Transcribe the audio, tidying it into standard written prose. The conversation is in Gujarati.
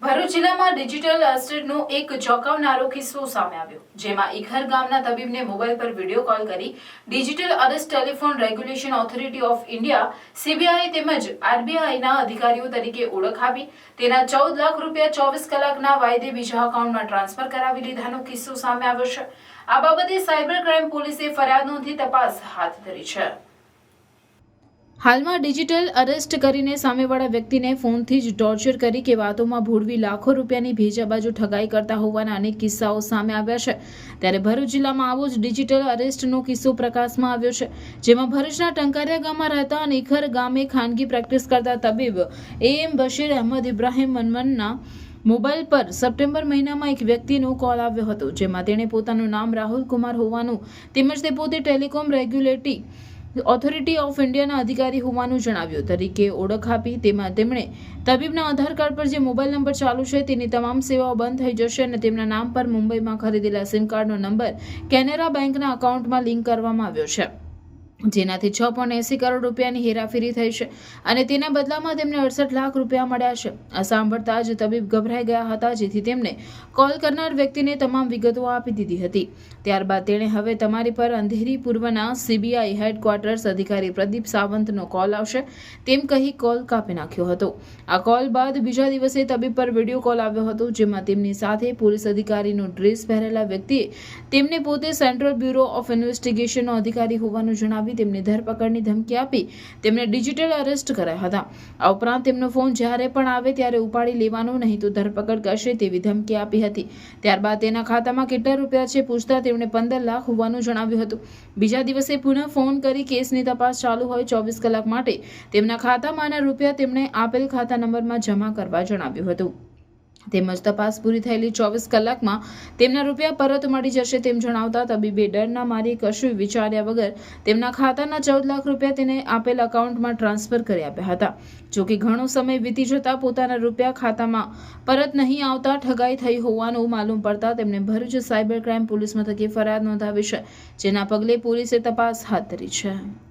ભરૂચ જિલ્લામાં ડિજિટલ એસ્ટેટનો એક ચોંકાવનારો કિસ્સો સામે આવ્યો, જેમાં ઇખર ગામના તબીબને મોબાઈલ પર વિડીયો કોલ કરી digital arrest telephone regulation authority of India CBI તેમજ આરબીઆઈના અધિકારીઓ તરીકે ઓળખ આપી તેના 14 લાખ રૂપિયા 24 કલાકના વાયદે બીજા એકાઉન્ટમાં ટ્રાન્સફર કરાવી લીધાનો કિસ્સો સામે આવ્યો છે। આ બાબતે સાયબર ક્રાઇમ પોલીસે ફરિયાદ નોંધી તપાસ હાથ ધરી છે। હાલમાં ડિજિટલ અરેસ્ટ કરીને સામેવાળા વ્યક્તિને ફોનથી જ ટોર્ચર કરી કે વાતોમાં ભોળવી લાખો રૂપિયાની ભેજાબાજુ ઠગાઈ કરતા હોવાના અનેક કિસ્સાઓ સામે આવ્યા છે। ત્યારે ભરૂચ જિલ્લામાં આવો જ ડિજિટલ અરેસ્ટનો કિસ્સો પ્રકાશમાં આવ્યો છે, જેમાં ભરૂચના ટંકારિયા ગામમાં રહેતા અને ઇખર ગામે ખાનગી પ્રેક્ટિસ કરતા તબીબ AM બશીર અહેમદ ઇબ્રાહિમ મનમનના મોબાઈલ પર સપ્ટેમ્બર મહિનામાં એક વ્યક્તિનો કોલ આવ્યો હતો, જેમાં તેણે પોતાનું નામ રાહુલ કુમાર હોવાનું તેમજ તે પોતે ટેલિકોમ રેગ્યુલેટરી ઓથોરિટી ઓફ ઇન્ડિયાના અધિકારી હોવાનું જણાવ્યું તરીકે ઓળખ આપી। તેમાં તેમણે તબીબના આધાર કાર્ડ પર જે મોબાઈલ નંબર ચાલુ છે તેની તમામ સેવાઓ બંધ થઈ જશે અને તેમના નામ પર મુંબઈમાં ખરીદેલા સિમ કાર્ડનો નંબર કેનેરા બેંકના એકાઉન્ટમાં લિંક કરવામાં આવ્યો છે, જેનાથી 6.80 કરોડ રૂપિયાની હેરાફેરી થઈ છે અને તેના બદલામાં તેમને 68 લાખ રૂપિયા મળ્યા છે। આ સાંભળતા જ તબીબ ગભરાઈ ગયા હતા, જેથી તેમને કોલ કરનાર વ્યક્તિને તમામ વિગતો આપી દીધી હતી। ત્યારબાદ તેણે હવે તમારી પર અંધેરી પૂર્વના સીબીઆઈ હેડક્વાર્ટર્સ અધિકારી પ્રદીપ સાવંતનો કોલ આવશે તેમ કહી કોલ કાપી નાખ્યો હતો। આ કોલ બાદ બીજા દિવસે તબીબ પર વિડીયો કોલ આવ્યો હતો, જેમાં તેમની સાથે પોલીસ અધિકારીનો ડ્રેસ પહેરેલા વ્યક્તિએ તેમને પોતે સેન્ટ્રલ બ્યુરો ઓફ ઇન્વેસ્ટિગેશનનો અધિકારી હોવાનું જણાવી તેમની ધરપકડની ધમકી આપી તેમને ડિજિટલ અરેસ્ટ કરાયા હતા। આ ઉપરાંત તેમનો ફોન જ્યારે પણ આવે ત્યારે ઉપાડી લેવાનો નહીં તો ધરપકડ કરશે તેવી ધમકી આપી હતી। ત્યારબાદ તેના ખાતામાં કેટલા રૂપિયા છે પૂછતા તેમણે 15 લાખ હોવાનું જણાવ્યું હતું। બીજા દિવસે પુનઃ ફોન કરી કેસની તપાસ ચાલુ હોય 24 કલાક માટે તેમના ખાતામાંના રૂપિયા તેમણે આપેલ ખાતા નંબરમાં જમા કરવા જણાવ્યું હતું, તેમજ તપાસ પૂરી થયેલી 24 કલાકમાં તેમના રૂપિયા પરત મળી જશે તેમ જણાવતા તબીબે ડરના મારી કશું વિચાર્યા વગર તેમના ખાતાના 14 લાખ રૂપિયા તેને આપેલ એકાઉન્ટમાં ટ્રાન્સફર કરી આપ્યા હતા। જો કે ઘણો સમય વીતી જતા પોતાના રૂપિયા ખાતામાં પરત નહીં આવતા ઠગાઈ થઈ હોવાનું માલુમ પડતા તેમણે ભરૂચ સાયબર ક્રાઇમ પોલીસ મથકે ફરિયાદ નોંધાવી છે, જેના પગલે પોલીસે તપાસ હાથ ધરી છે।